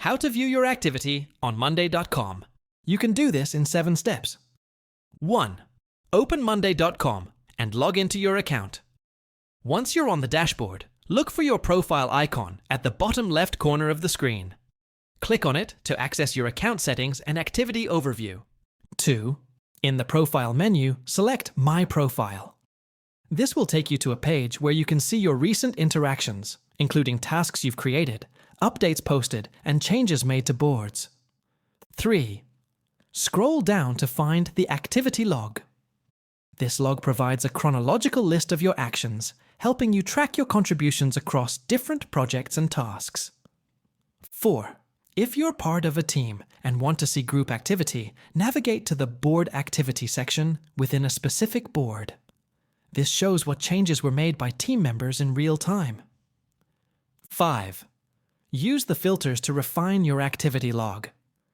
How to view your activity on Monday.com. You can do this in 7 steps. 1. Open Monday.com and log into your account. Once you're on the dashboard, look for your profile icon at the bottom left corner of the screen. Click on it to access your account settings and activity overview. 2. In the Profile menu, select My Profile. This will take you to a page where you can see your recent interactions, including tasks you've created, updates posted, and changes made to boards. 3. Scroll down to find the Activity Log. This log provides a chronological list of your actions, helping you track your contributions across different projects and tasks. 4. If you're part of a team and want to see group activity, navigate to the Board Activity section within a specific board. This shows what changes were made by team members in real time. 5. Use the filters to refine your activity log.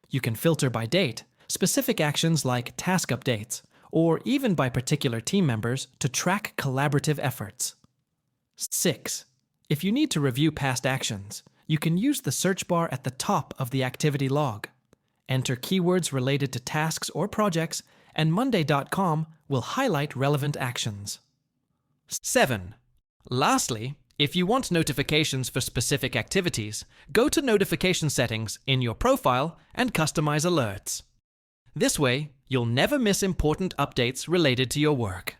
You can filter by date, specific actions like task updates, or even by particular team members to track collaborative efforts. 6. If you need to review past actions, you can use the search bar at the top of the activity log. Enter keywords related to tasks or projects, and Monday.com will highlight relevant actions. 7. Lastly, if you want notifications for specific activities, go to Notification Settings in your profile and customize alerts. This way, you'll never miss important updates related to your work.